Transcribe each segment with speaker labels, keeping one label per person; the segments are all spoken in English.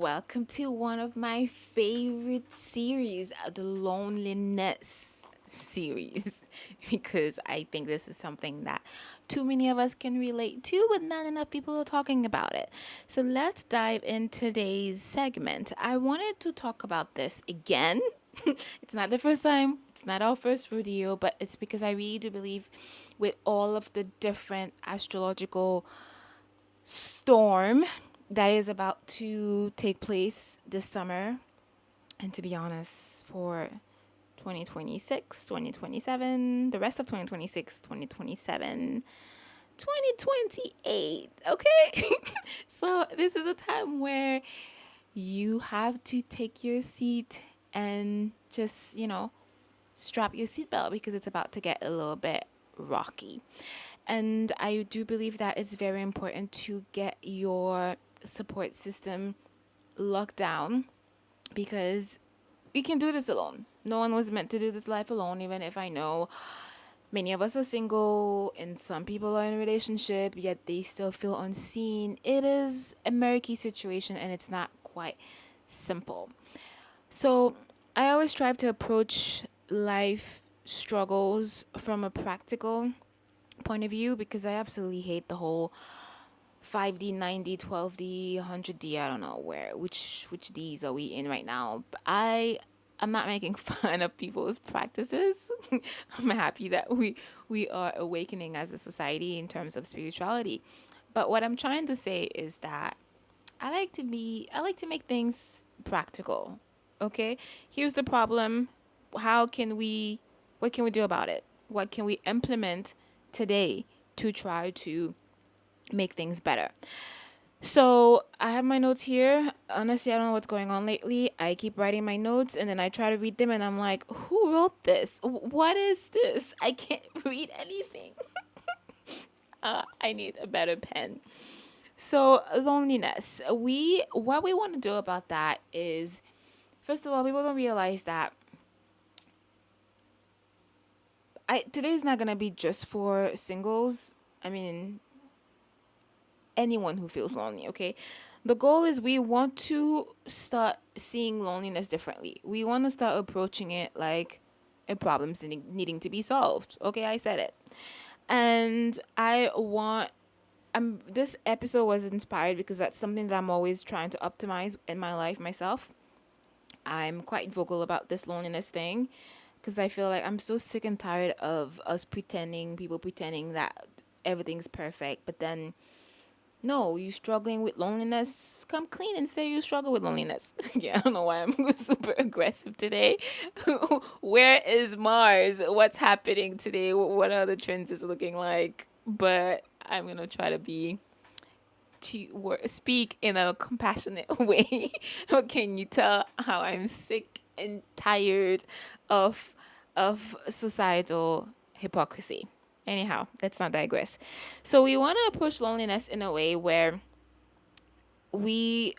Speaker 1: Welcome to one of my favorite series, the loneliness series, because I think this is something that too many of us can relate to, but not enough people are talking about it. So let's dive in today's segment. I wanted to talk about this again. It's not the first time, it's not our first rodeo, but it's because I really do believe with all of the different astrological storm that is about to take place this summer. And to be honest, for 2026, 2027, the rest of 2026, 2027, 2028. Okay. So this is a time where you have to take your seat and just, strap your seatbelt because it's about to get a little bit rocky. And I do believe that it's very important to get your support system locked down because you can do this alone. No one was meant to do this life alone, even if I know many of us are single and some people are in a relationship, yet they still feel unseen. It is a murky situation and it's not quite simple. So I always strive to approach life struggles from a practical point of view because I absolutely hate the whole 5D, 9D, 12D, 100D. I don't know which D's are we in right now. But I'm not making fun of people's practices. I'm happy that we are awakening as a society in terms of spirituality. But what I'm trying to say is that I like to make things practical. Okay? Here's the problem. How can we what can we do about it? What can we implement today to try to make things better? So I have my notes here. Honestly, I don't know what's going on lately. I keep writing my notes and then I try to read them and I'm like, who wrote this? What is this? I can't read anything. I need a better pen. So loneliness. What we want to do about that is, first of all, people don't realize that today is not gonna be just for singles. I mean, anyone who feels lonely, okay? The goal is we want to start seeing loneliness differently. We want to start approaching it like a problem needing to be solved. Okay, I said it. And this episode was inspired because that's something that I'm always trying to optimize in my life myself. I'm quite vocal about this loneliness thing because I feel like I'm so sick and tired of people pretending that everything's perfect, but then no, you struggling with loneliness, come clean and say you struggle with loneliness. Yeah, I don't know why I'm super aggressive today. Where is Mars? What's happening today? What are the trends is looking like? But I'm going to try to speak in a compassionate way. Can you tell how I'm sick and tired of societal hypocrisy? Anyhow, let's not digress. So we want to approach loneliness in a way where we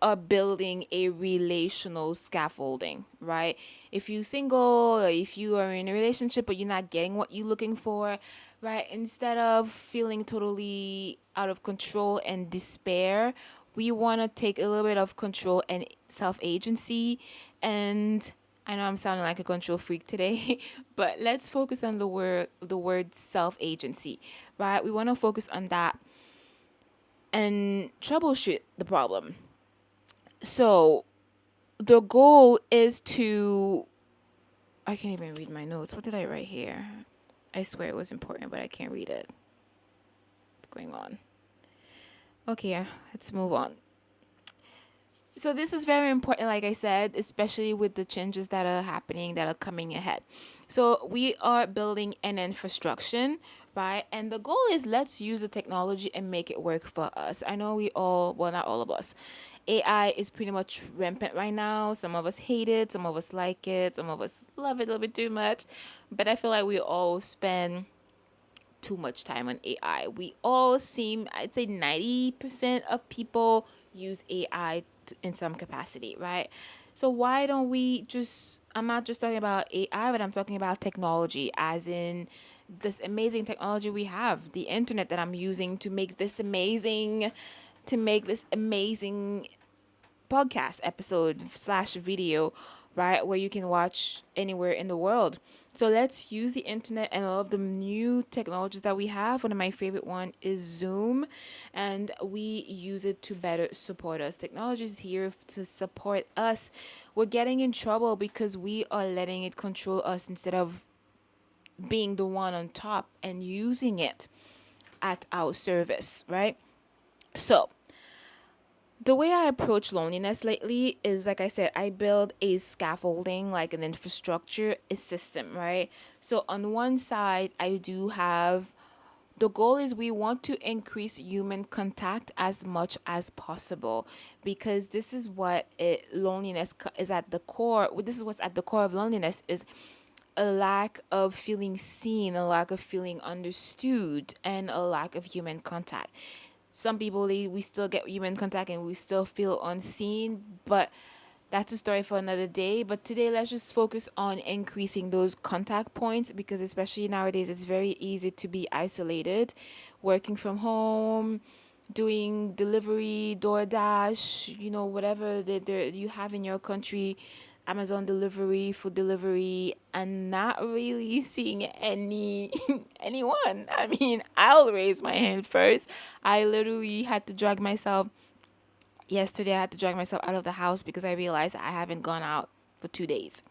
Speaker 1: are building a relational scaffolding, right? If you're single or if you are in a relationship but you're not getting what you're looking for, right? Instead of feeling totally out of control and despair, we want to take a little bit of control and self-agency. And I know I'm sounding like a control freak today, but let's focus on the word self-agency, right? We want to focus on that and troubleshoot the problem. So the goal is to I can't even read my notes. What did I write here? I swear it was important, but I can't read it. What's going on? Okay, let's move on. So this is very important, like I said, especially with the changes that are happening, that are coming ahead. So we are building an infrastructure, right? And the goal is let's use the technology and make it work for us. I know well, not all of us. AI is pretty much rampant right now. Some of us hate it, some of us like it, some of us love it a little bit too much. But I feel like we all spend too much time on AI. I'd say 90% of people use AI in some capacity, right? So why don't we I'm not just talking about AI, but I'm talking about technology, as in this amazing technology we have, the internet that I'm using to make this amazing podcast episode slash video, right, where you can watch anywhere in the world. So let's use the internet and all of the new technologies that we have. One of my favorite one is Zoom, and we use it to better support us. Technology is here to support us. We're getting in trouble because we are letting it control us instead of being the one on top and using it at our service, right? So the way I approach loneliness lately is, like I said, I build a scaffolding, like an infrastructure, a system, right? So on one side, I do have the goal is we want to increase human contact as much as possible, because this is what loneliness is at the core. This is what's at the core of loneliness is a lack of feeling seen, a lack of feeling understood, and a lack of human contact. Some people, we still get human contact and we still feel unseen, but that's a story for another day. But today, let's just focus on increasing those contact points, because especially nowadays, it's very easy to be isolated, working from home, doing delivery, DoorDash, whatever that you have in your country, Amazon delivery, food delivery, and not really seeing anyone. I mean, I'll raise my hand first. I literally had to drag myself yesterday. I had to drag myself out of the house because I realized I haven't gone out for 2 days.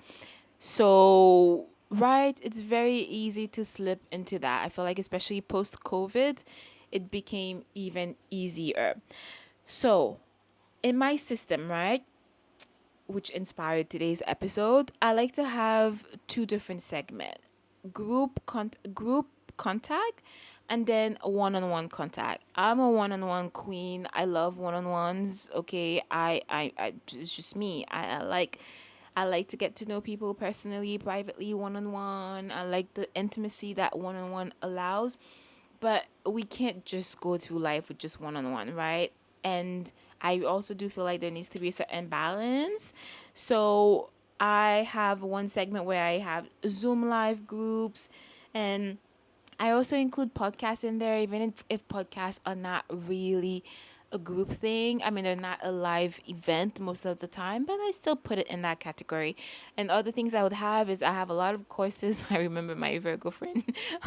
Speaker 1: So, right, it's very easy to slip into that. I feel like, especially post COVID, it became even easier. So, in my system, right, which inspired today's episode, I like to have two different segments: group contact, and then a one-on-one contact. I'm a one-on-one queen. I love one-on-ones. Okay, I it's just me. I like to get to know people personally, privately, one-on-one. I like the intimacy that one-on-one allows, but we can't just go through life with just one-on-one, right? And I also do feel like there needs to be a certain balance. So I have one segment where I have Zoom live groups, and I also include podcasts in there, even if podcasts are not really a group thing. I mean, they're not a live event most of the time, but I still put it in that category. And other things I would have is I have a lot of courses. I remember my Virgo friend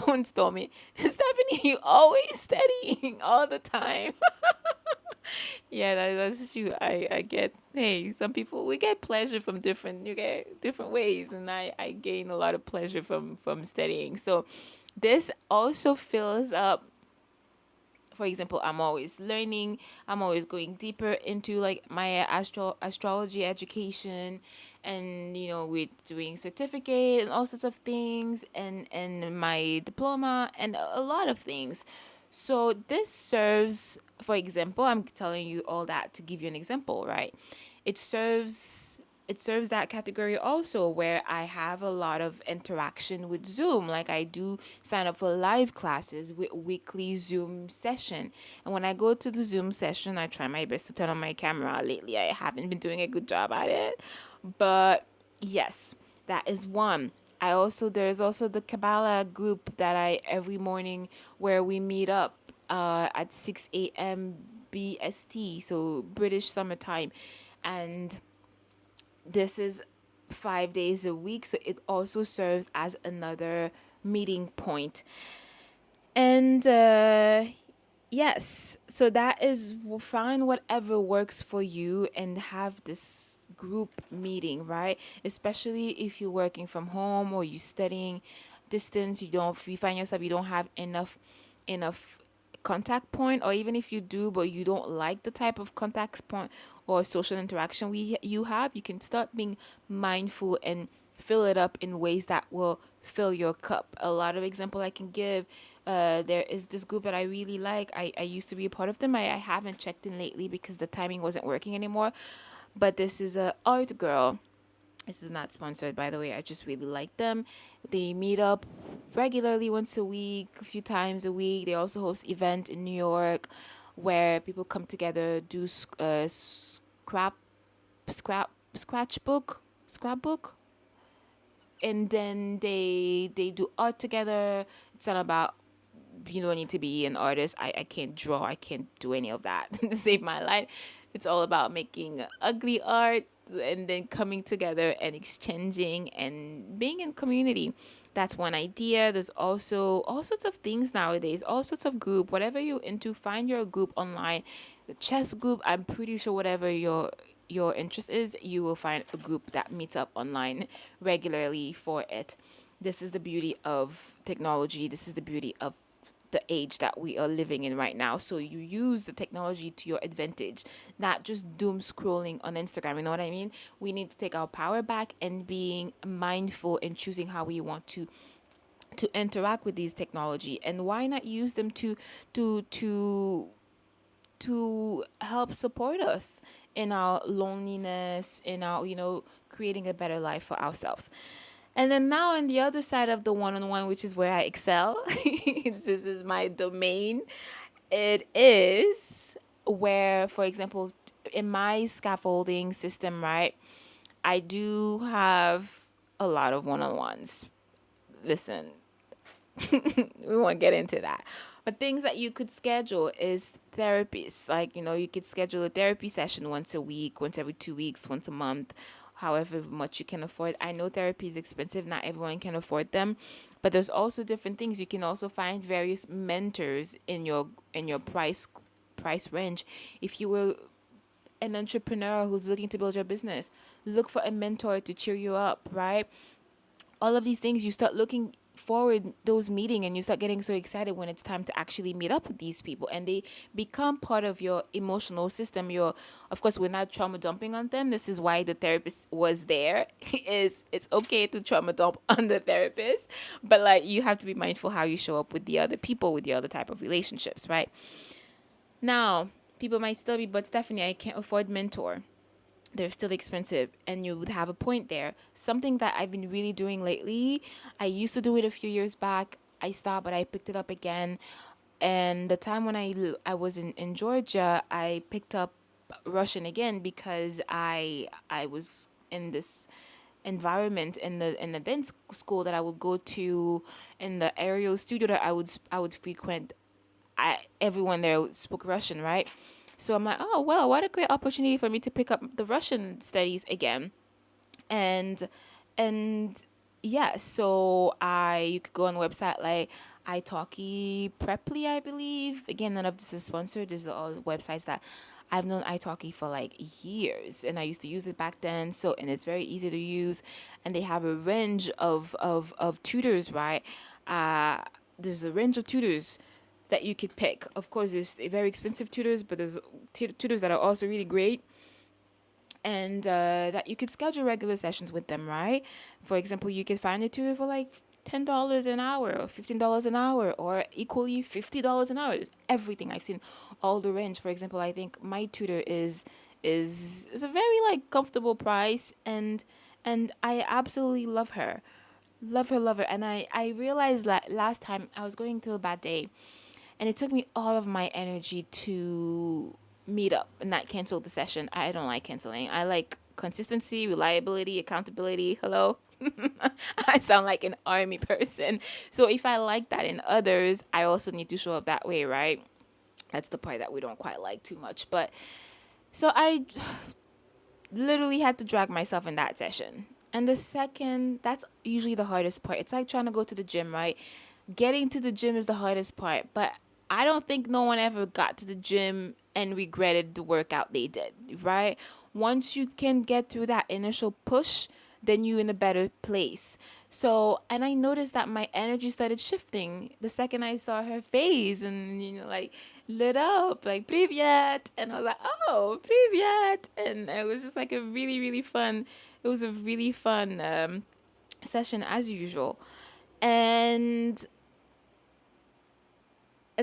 Speaker 1: once told me, Stephanie, you always studying all the time. Yeah, that's true. I get, hey, some people, we get pleasure from you get different ways, and I gain a lot of pleasure from studying. So this also fills up. For example, I'm always learning. I'm always going deeper into like my astrology education, and we're doing certificate and all sorts of things, and my diploma and a lot of things. So this serves, for example, I'm telling you all that to give you an example, right? It serves that category also, where I have a lot of interaction with Zoom. Like, I do sign up for live classes with weekly Zoom session. And when I go to the Zoom session, I try my best to turn on my camera. Lately, I haven't been doing a good job at it. But yes, that is one. There's also the Kabbalah group that I every morning, where we meet up at 6 a.m. BST, so British summertime. And this is 5 days a week, so it also serves as another meeting point. And yes, so that is, find whatever works for you and have this group meeting, right? Especially if you're working from home or you're studying distance, you find yourself, you don't have enough contact point, or even if you do but you don't like the type of contact point or social interaction you have, you can start being mindful and fill it up in ways that will fill your cup. A lot of example I can give, there is this group that I really like. I used to be a part of them. I haven't checked in lately because the timing wasn't working anymore, but this is a art girl. This is not sponsored, by the way. I just really like them. They meet up regularly, once a week, a few times a week. They also host event in New York where people come together, do scrapbook, and then they do art together. It's not about, you don't need to be an artist. I can't draw. I can't do any of that to save my life. It's all about making ugly art and then coming together and exchanging and being in community. That's one idea. There's also all sorts of things nowadays, all sorts of group, whatever you're into, find your group online. The chess group, I'm pretty sure whatever your interest is, you will find a group that meets up online regularly for it. This is the beauty of technology. This is the beauty of the age that we are living in right now. So you use the technology to your advantage, not just doom scrolling on Instagram. You know what I mean? We need to take our power back and being mindful and choosing how we want to interact with these technology, and why not use them to to to help support us in our loneliness, in our, creating a better life for ourselves. And then now on the other side of the one-on-one, which is where I excel, this is my domain. It is where, for example, in my scaffolding system, right, I do have a lot of one-on-ones. Listen, we won't get into that. But things that you could schedule is therapies. Like, you could schedule a therapy session once a week, once every 2 weeks, once a month, however much you can afford. I know therapy is expensive. Not everyone can afford them. But there's also different things. You can also find various mentors in your price range. If you were an entrepreneur who's looking to build your business, look for a mentor to cheer you up, right? All of these things, you start looking forward those meeting, and you start getting so excited when it's time to actually meet up with these people, and they become part of your emotional system. Of course, we're not trauma dumping on them. This is why the therapist was there. Is It's okay to trauma dump on the therapist, but like, you have to be mindful how you show up with the other people, with the other type of relationships, right? Now, people might still be, but Stephanie, I can't afford mentor, they're still expensive, and you would have a point there. Something that I've been really doing lately, I used to do it a few years back, I stopped, but I picked it up again. And the time when I was in Georgia, I picked up Russian again, because I was in this environment in the dance school that I would go to, in the aerial studio that I would frequent. Everyone there spoke Russian, right? So I'm like, oh well, what a great opportunity for me to pick up the Russian studies again. And and yeah, so you could go on the website like italki Preply, I believe. Again, none of this is sponsored. These are all websites that I've known italki for like years, and I used to use it back then. So, and it's very easy to use, and they have a range of tutors, right? There's a range of tutors that you could pick. Of course, there's very expensive tutors, but there's tutors that are also really great, and that you could schedule regular sessions with them, right? For example, you could find a tutor for like $10 an hour or $15 an hour, or equally $50 an hour. It's everything. I've seen all the range. For example, I think my tutor is a very like comfortable price, and I absolutely love her. Love her. And I realized that last time I was going through a bad day, and it took me all of my energy to meet up and not cancel the session. I don't like canceling. I like consistency, reliability, accountability. Hello. I sound like an army person. So if I like that in others, I also need to show up that way, right? That's the part that we don't quite like too much. But so I literally had to drag myself in that session. And the second, that's usually the hardest part. It's like trying to go to the gym, right? Getting to the gym is the hardest part, but I don't think no one ever got to the gym and regretted the workout they did, right? Once you can get through that initial push, then you're in a better place. So, and I noticed that my energy started shifting the second I saw her face, and, like, lit up, like, Privyet. And I was like, oh, Privyet. And it was just like it was a really fun session as usual. And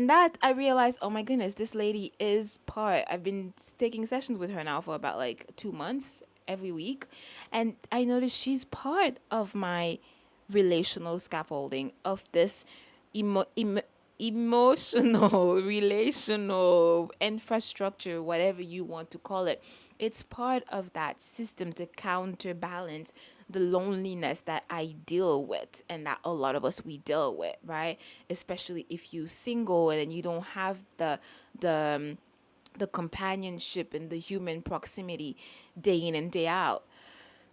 Speaker 1: that I realized, oh my goodness, this lady is part. I've been taking sessions with her now for about like 2 months every week, and I noticed she's part of my relational scaffolding of this emotional relational infrastructure, whatever you want to call it. It's part of that system to counterbalance the loneliness that I deal with, and that a lot of us we deal with, right? Especially if you single and you don't have the the companionship and the human proximity day in and day out.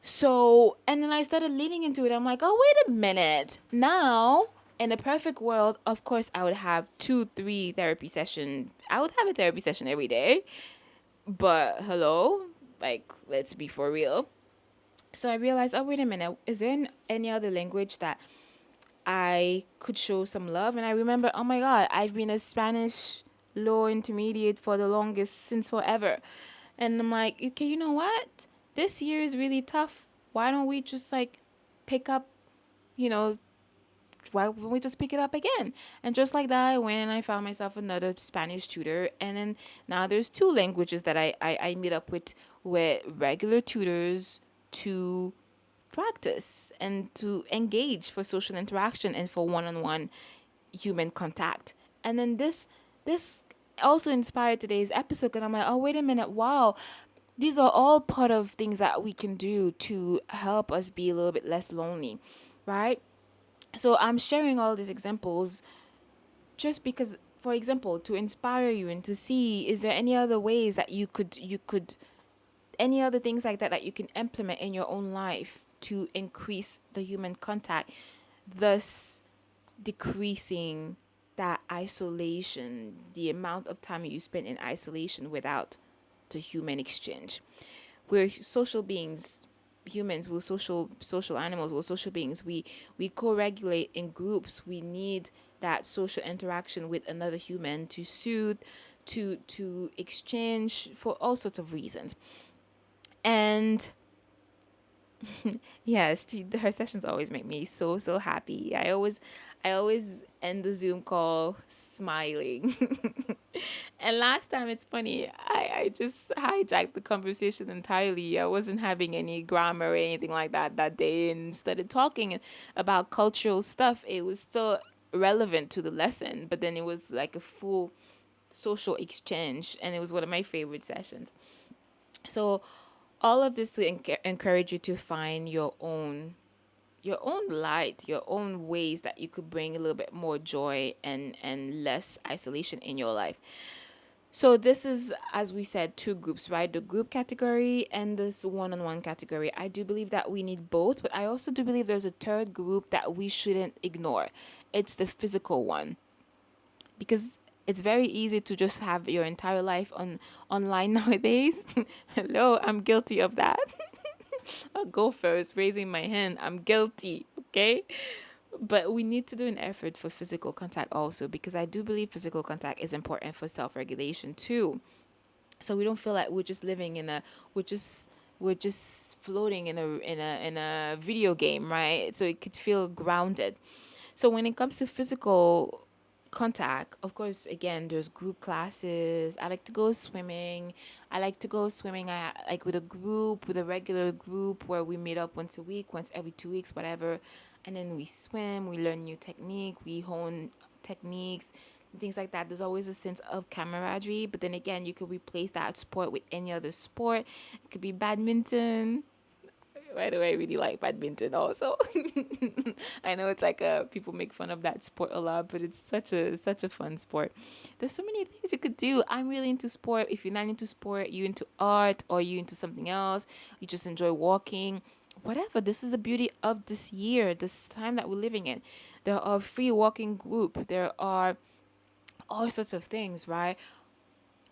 Speaker 1: So, and then I started leaning into it. I'm like, oh, wait a minute. Now, in a perfect world, of course, I would have 2, 3 therapy sessions. I would have a therapy session every day. But hello, like, let's be for real. So I realized, oh, wait a minute. Is there any other language that I could show some love? And I remember, oh my God, I've been a Spanish low intermediate for the longest, since forever. And I'm like, okay, you know what? This year is really tough. Why don't we just like pick up, you know, why don't we just pick it up again? And just like that, I went and I found myself another Spanish tutor. And then now there's 2 languages that I meet up with regular tutors to practice and to engage for social interaction and for one-on-one human contact. And then this also inspired today's episode because I'm like, oh, wait a minute, wow, these are all part of things that we can do to help us be a little bit less lonely, right? So I'm sharing all these examples just because, for example, to inspire you and to see, is there any other ways that you could any other things like that you can implement in your own life to increase the human contact, thus decreasing that isolation, the amount of time you spend in isolation without the human exchange. We're social beings. Humans, we're social animals, we're social beings. We co-regulate in groups. We need that social interaction with another human to soothe, to exchange for all sorts of reasons. And yes, her sessions always make me so happy. I always end the Zoom call smiling. And last time, it's funny, I just hijacked the conversation entirely. I wasn't having any grammar or anything like that day, and started talking about cultural stuff. It was still relevant to the lesson, but then it was like a full social exchange, and it was one of my favorite sessions. So all of this to encourage you to find your own light, your own ways that you could bring a little bit more joy and less isolation in your life. So this is, as we said, 2 groups, right? The group category and this one-on-one category. I do believe that we need both, but I also do believe there's a third group that we shouldn't ignore. It's the physical one, because it's very easy to just have your entire life online nowadays. Hello, I'm guilty of that. I'll go first, raising my hand. I'm guilty, okay? But we need to do an effort for physical contact also, because I do believe physical contact is important for self-regulation too. So we don't feel like we're just living in a we're just floating in a video game, right? So it could feel grounded. So when it comes to physical contact, of course, again, there's group classes. I like to go swimming. I like with a group, with a regular group where we meet up once a week, once every 2 weeks, whatever. And then we swim, we learn new technique, we hone techniques, things like that. There's always a sense of camaraderie. But then again, you could replace that sport with any other sport. It could be badminton. By the way, I really like badminton also. I know it's like people make fun of that sport a lot, but it's such a fun sport. There's so many things you could do. I'm really into sport. If you're not into sport, you into art or you into something else, you just enjoy walking, whatever. This is the beauty of this year, this time that we're living in. There are free walking group. There are all sorts of things, right?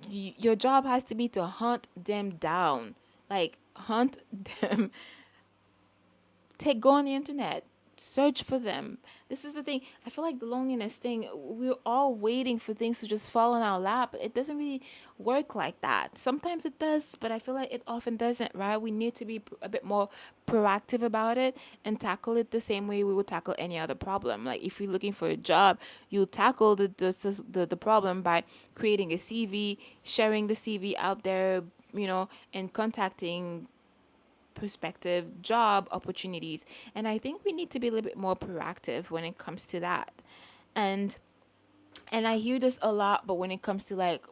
Speaker 1: Your job has to be to hunt them down, like hunt them. Go on the internet, search for them. This is the thing. I feel like the loneliness thing, we're all waiting for things to just fall in our lap. It doesn't really work like that. Sometimes it does, but I feel like it often doesn't, right? We need to be a bit more proactive about it and tackle it the same way we would tackle any other problem. Like if you're looking for a job, you tackle the problem by creating a CV, sharing the CV out there, and contacting prospective job opportunities. And I think we need to be a little bit more proactive when it comes to that. And I hear this a lot, but when it comes to like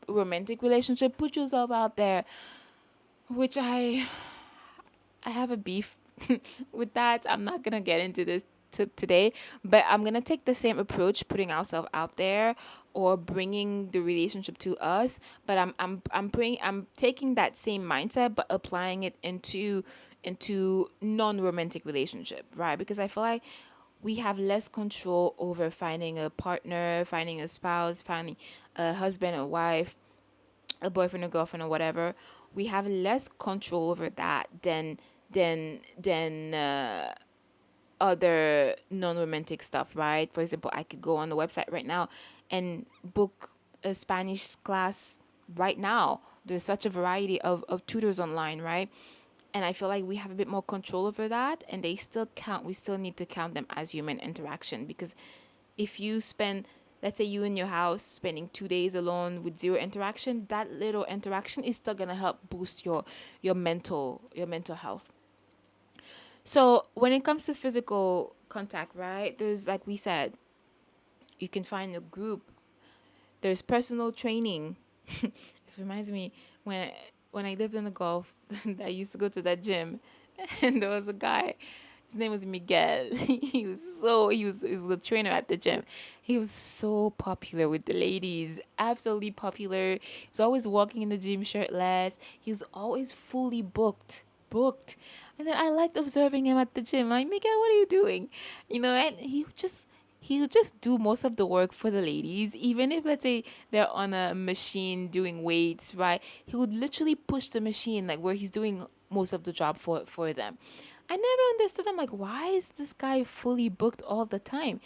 Speaker 1: romantic relationship, put yourself out there, which I have a beef with that. I'm not gonna get into this today, but I'm gonna take the same approach, putting ourselves out there or bringing the relationship to us. But I'm taking that same mindset, but applying it into non-romantic relationship, right? Because I feel like we have less control over finding a partner, finding a spouse, finding a husband or wife, a boyfriend or girlfriend or whatever. We have less control over that than other non-romantic stuff, right? For example, I could go on the website right now and book a Spanish class right now. There's such a variety of tutors online, right? And I feel like we have a bit more control over that, and they still count. We still need to count them as human interaction, because if you spend, let's say you in your house spending 2 days alone with zero interaction, that little interaction is still gonna help boost your mental health. So when it comes to physical contact, right? There's, like we said, you can find a group. There's personal training. This reminds me when I lived in the Gulf, I used to go to that gym, and there was a guy. His name was Miguel. He was a trainer at the gym. He was so popular with the ladies, absolutely popular. He was always walking in the gym shirtless. He was always fully booked. And then I liked observing him at the gym. Like, Miguel, what are you doing? And he would just do most of the work for the ladies, even if, let's say, they're on a machine doing weights, right? He would literally push the machine, like, where he's doing most of the job for them. I never understood. I'm like, why is this guy fully booked all the time?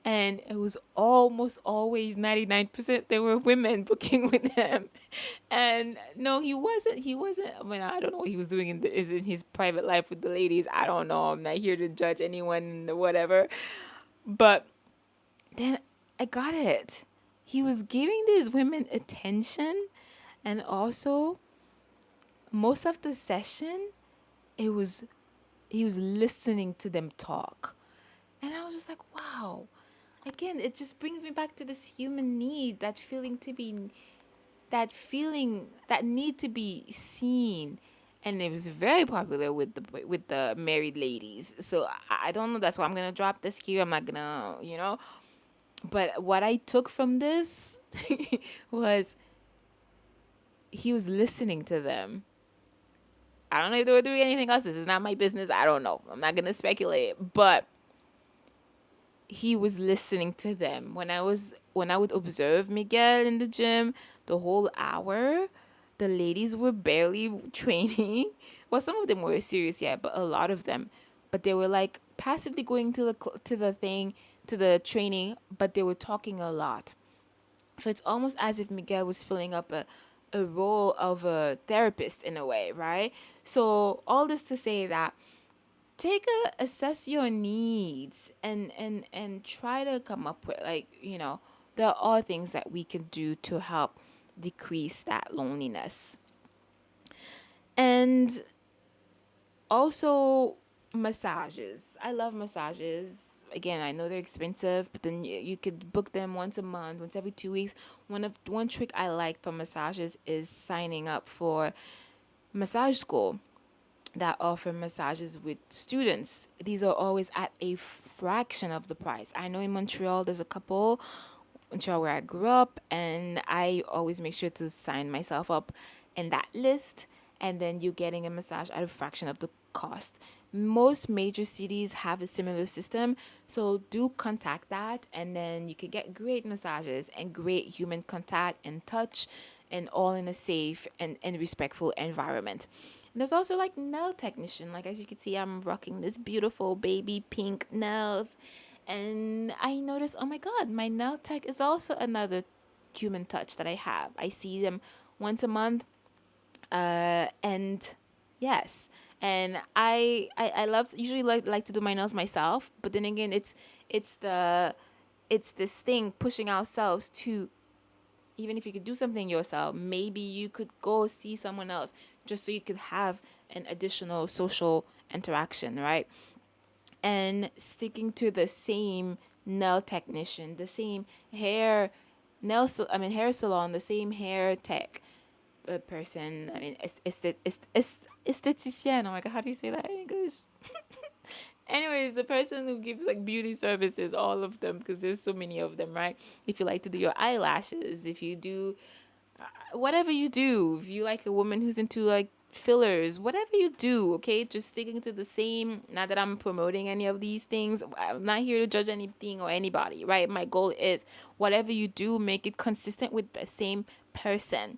Speaker 1: And it was almost always 99% there were women booking with him. And no, he wasn't. I mean, I don't know what he was doing in his private life with the ladies. I don't know. I'm not here to judge anyone, whatever. But then I got it. He was giving these women attention, and also most of the session, it was he was listening to them talk. And I was just like, wow. Again, it just brings me back to this human need, that need to be seen. And it was very popular with the married ladies. So I don't know. That's why I'm gonna drop this here. I'm not gonna. But what I took from this was he was listening to them. I don't know if they were doing anything else. This is not my business. I don't know. I'm not gonna speculate. But he was listening to them. When I would observe Miguel in the gym, the whole hour, the ladies were barely training. Well, some of them were serious, yeah, but a lot of them, but they were like passively going to the training, but they were talking a lot. So it's almost as if Miguel was filling up a role of a therapist in a way, right? So all this to say that assess your needs and try to come up with, like, there are things that we can do to help decrease that loneliness. And also, massages. I love massages. Again, I know they're expensive, but then you could book them once a month, once every 2 weeks. One trick I like for massages is signing up for massage school that offer massages with students. These are always at a fraction of the price. I know in Montreal there's a couple, Montreal where I grew up, and I always make sure to sign myself up in that list, and then you're getting a massage at a fraction of the cost. Most major cities have a similar system, so do contact that, and then you can get great massages and great human contact and touch, and all in a safe and respectful environment. And there's also like nail technician. Like, as you can see, I'm rocking this beautiful baby pink nails. And I noticed, oh my God, my nail tech is also another human touch that I have. I see them once a month. And yes, and I love, usually like to do my nails myself. But then again, it's this thing pushing ourselves to, even if you could do something yourself, maybe you could go see someone else just so you could have an additional social interaction, right? And sticking to the same nail technician, the same hair salon, the same hair tech person. I mean, esthetician. Oh my God, how do you say that in English? Anyways, the person who gives like beauty services, all of them, because there's so many of them, right? If you like to do your eyelashes, if you do whatever you do, if you like a woman who's into like fillers, whatever you do, okay, just sticking to the same. Not that I'm promoting any of these things, I'm not here to judge anything or anybody, right? My goal is whatever you do, make it consistent with the same person.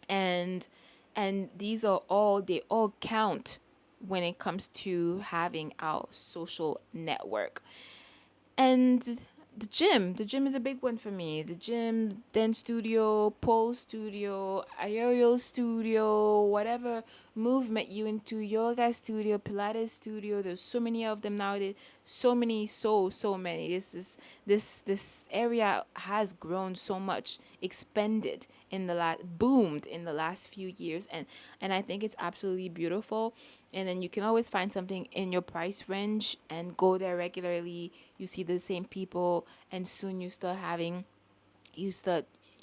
Speaker 1: And and these are all, they all count when it comes to having our social network. And the gym is a big one for me. The gym, dance studio, pole studio, aerial studio, whatever movement you into, yoga studio, pilates studio. There's so many of them nowadays. So many, so many. This area has grown so much, expanded in the last, boomed in the last few years, and I think it's absolutely beautiful. And then you can always find something in your price range and go there regularly. You see the same people, and soon you start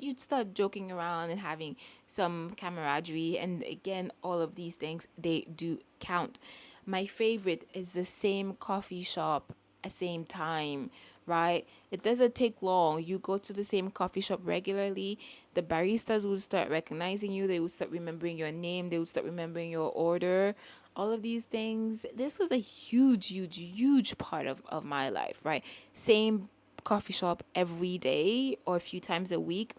Speaker 1: you'd start joking around and having some camaraderie. And again, all of these things, they do count. My favorite is the same coffee shop at same time, right? It doesn't take long. You go to the same coffee shop regularly, the baristas will start recognizing you, they will start remembering your name, they will start remembering your order. All of these things, this was a huge part of my life, right? Same coffee shop every day or a few times a week.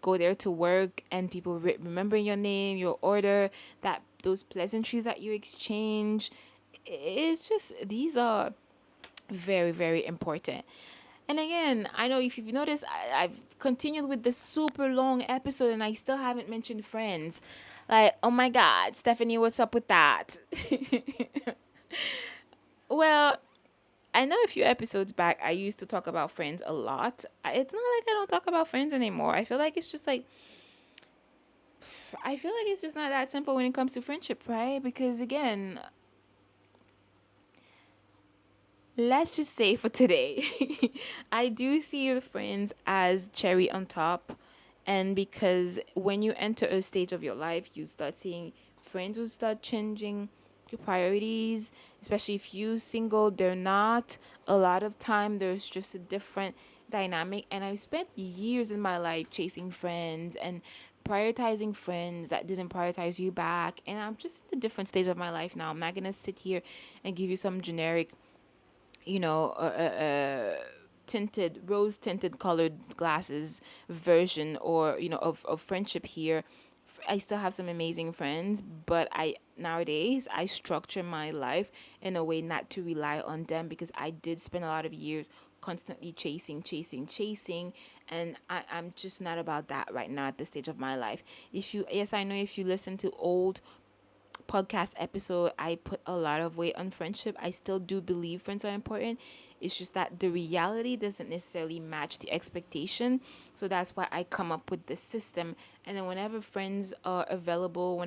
Speaker 1: Go there to work, and people remembering your name, your order, that those pleasantries that you exchange. It's just, these are very important. And again, I know if you've noticed, I've continued with this super long episode and I still haven't mentioned friends. Like, oh my God, Stephanie, what's up with that? Well, I know a few episodes back, I used to talk about friends a lot. It's not like I don't talk about friends anymore. I feel like it's just like, I feel like it's just not that simple when it comes to friendship, right? Because again, let's just say for today, I do see your friends as cherry on top. And because when you enter a stage of your life, you start seeing friends will start changing your priorities, especially if you single, they're not. A lot of time there's just a different dynamic. And I've spent years in my life chasing friends and prioritizing friends that didn't prioritize you back. And I'm just in a different stage of my life now. I'm not gonna sit here and give you some generic, tinted, rose tinted colored glasses version, or of friendship here. I still have some amazing friends, but I nowadays I structure my life in a way not to rely on them, because I did spend a lot of years constantly chasing, and I'm just not about that right now at this stage of my life. If you Yes, I know, if you listen to old podcast episode, I put a lot of weight on friendship. I still do believe friends are important. It's just that the reality doesn't necessarily match the expectation. So that's why I come up with this system. And then whenever friends are available,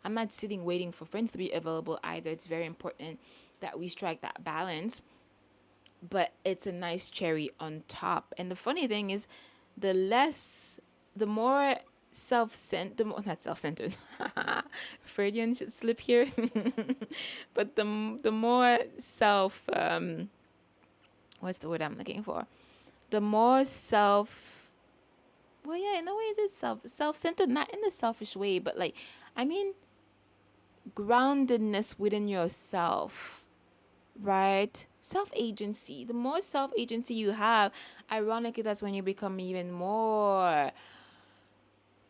Speaker 1: I'm not sitting waiting for friends to be available either. It's very important that we strike that balance. But it's a nice cherry on top. And the funny thing is, the more self-centered, not self-centered, Freudian should slip here, but the more what's the word I'm looking for? The more well, yeah, in a way, it's self-centered, not in a selfish way, but like, I mean, groundedness within yourself, right? Self-agency. The more self-agency you have, ironically, that's when you become even more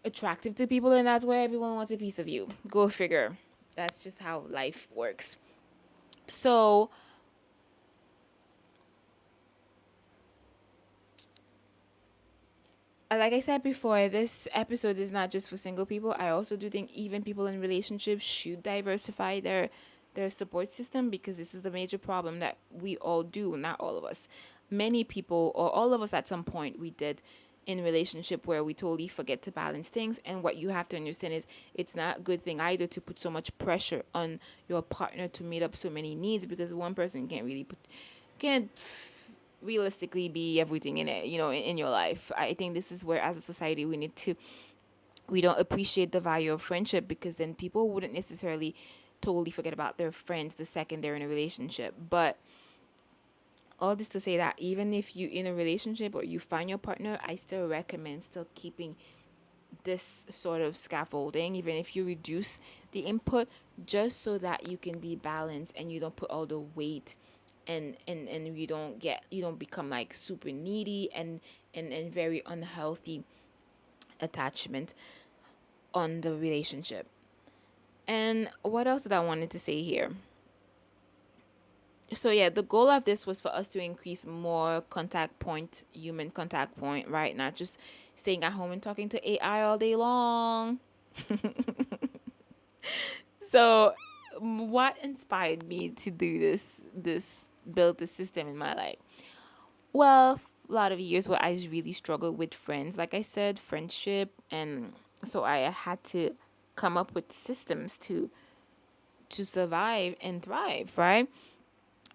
Speaker 1: attractive to people, and that's where everyone wants a piece of you. Go figure. That's just how life works. So, like I said before, this episode is not just for single people. I also do think even people in relationships should diversify their support system, because this is the major problem that we all do. Not all of us. Many people, or all of us at some point, we did in relationship where we totally forget to balance things. And what you have to understand is, it's not a good thing either to put so much pressure on your partner to meet up so many needs, because one person can't realistically be everything in it, in your life. I think this is where, as a society, we don't appreciate the value of friendship, because then people wouldn't necessarily totally forget about their friends the second they're in a relationship. But all this to say that even if you in a relationship or you find your partner, I still recommend still keeping this sort of scaffolding, even if you reduce the input, just so that you can be balanced and you don't put all the weight, and you don't become like super needy and very unhealthy attachment on the relationship. And what else did I wanted to say here? So yeah, the goal of this was for us to increase more human contact point, right? Not just staying at home and talking to AI all day long. So what inspired me to do this build this system in my life? Well, a lot of years where I really struggled with friends, like I said, friendship, and so I had to come up with systems to survive and thrive, right?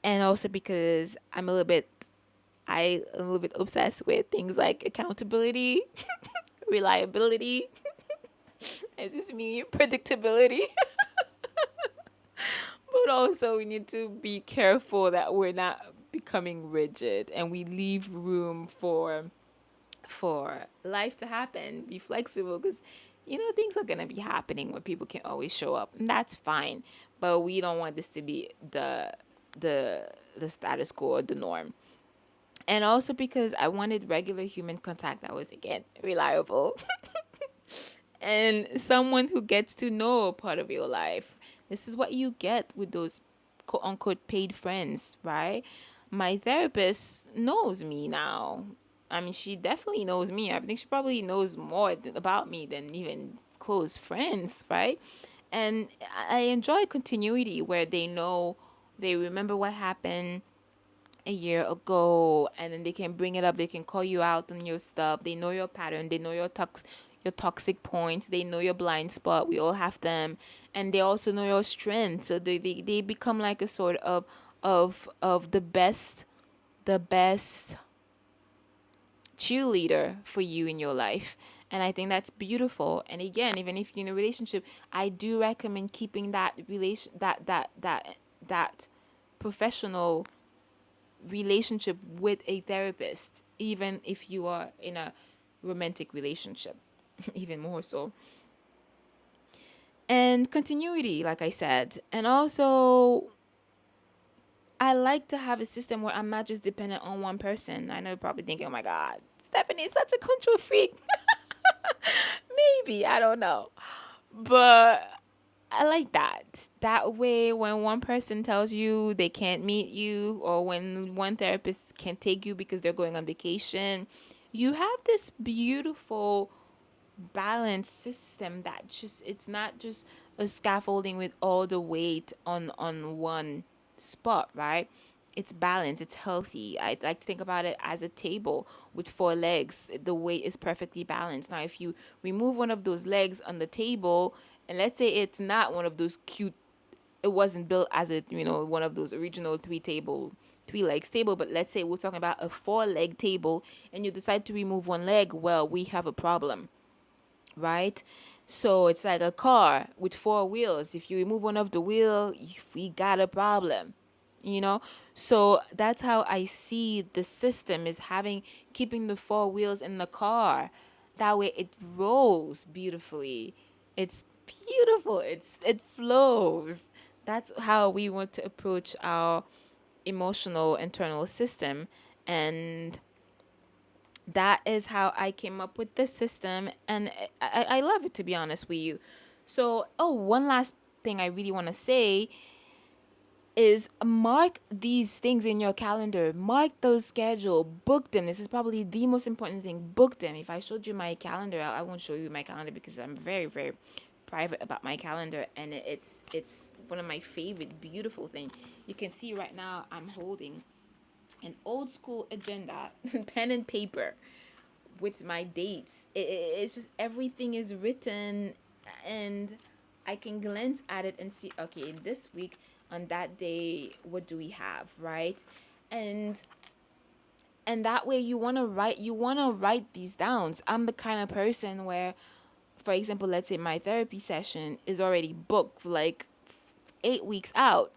Speaker 1: And also because I'm a little bit obsessed with things like accountability, reliability, and this me predictability. But also we need to be careful that we're not becoming rigid and we leave room for life to happen. Be flexible because things are gonna be happening where people can always show up, and that's fine. But we don't want this to be the the status quo or the norm. And also because I wanted regular human contact that was again reliable and someone who gets to know a part of your life. This is what you get with those quote unquote paid friends, right? My therapist knows me now. I mean, she definitely knows me. I think she probably knows more about me than even close friends, right? And I enjoy continuity where they remember what happened a year ago, and then they can bring it up, they can call you out on your stuff, they know your pattern, they know your toxic points, they know your blind spot, we all have them, and they also know your strength, so they become like a sort of the best cheerleader for you in your life. And I think that's beautiful. And again, even if you're in a relationship, I do recommend keeping that professional relationship with a therapist, even if you are in a romantic relationship, even more so. And continuity, like I said. And also, I like to have a system where I'm not just dependent on one person. I know you're probably thinking, oh my God, Stephanie is such a control freak. Maybe, I don't know. But I like that. That way, when one person tells you they can't meet you, or when one therapist can't take you because they're going on vacation, you have this beautiful balanced system that it's not just a scaffolding with all the weight on one spot, right? It's balanced, it's healthy. I like to think about it as a table with four legs. The weight is perfectly balanced. Now if you remove one of those legs on the table, and let's say it's not one of those cute, it wasn't built as a one of those original three legs table, but let's say we're talking about a four-leg table and you decide to remove one leg, well, we have a problem, right? So it's like a car with four wheels. If you remove one of the wheel, we got a problem, you know? So that's how I see the system is keeping the four wheels in the car. That way it rolls beautifully. It's beautiful. It flows. That's how we want to approach our emotional internal system. And that is how I came up with this system, and I love it, to be honest with you. So, one last thing I really want to say is mark these things in your calendar. Mark those schedule. Book them. This is probably the most important thing. Book them. If I showed you my calendar, I won't show you my calendar because I'm very, very private about my calendar, and it's one of my favorite beautiful thing. You can see right now I'm holding an old school agenda, pen and paper, with my dates. It's just everything is written, and I can glance at it and see, okay, in this week, on that day, what do we have, right? And that way you want to write these down. I'm the kind of person where, for example, let's say my therapy session is already booked, like 8 weeks out.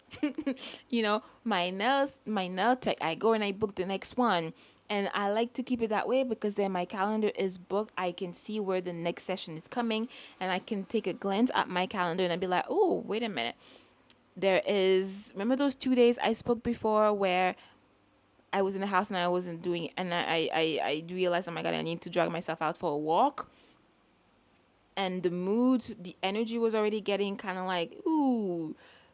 Speaker 1: My nail tech, I go and I book the next one. And I like to keep it that way because then my calendar is booked. I can see where the next session is coming, and I can take a glance at my calendar and I'd be like, oh, wait a minute. Remember those 2 days I spoke before where I was in the house and I wasn't doing it, and I realized, oh my God, I need to drag myself out for a walk. And the energy was already getting kind of like, ooh,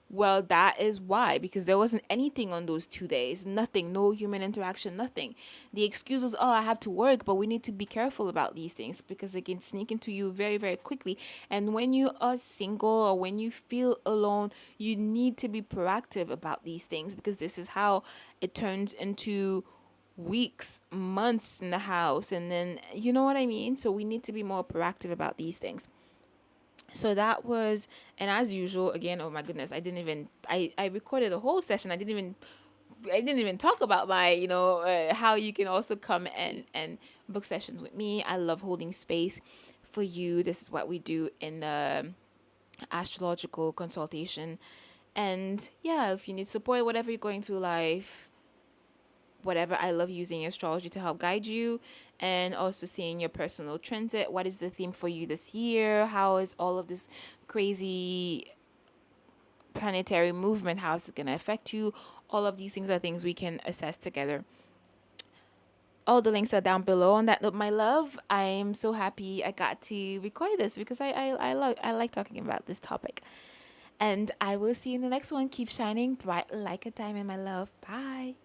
Speaker 1: well, that is why, because there wasn't anything on those 2 days, nothing, no human interaction, nothing. The excuse was, oh, I have to work, but we need to be careful about these things because they can sneak into you very, very quickly. And when you are single or when you feel alone, you need to be proactive about these things because this is how it turns into weeks, months in the house, and then you know what I mean? So we need to be more proactive about these things. So that was, and as usual, again, oh my goodness, I recorded the whole session. I didn't even talk about my, how you can also come and book sessions with me. I love holding space for you. This is what we do in the astrological consultation. And yeah, if you need support, whatever you're going through life, whatever. I love using astrology to help guide you and also seeing your personal transit. What is the theme for you this year? How is all of this crazy planetary movement? How is it going to affect you? All of these things are things we can assess together. All the links are down below. On that note, my love, I am so happy I got to record this because I like talking about this topic. And I will see you in the next one. Keep shining bright like a diamond, my love. Bye.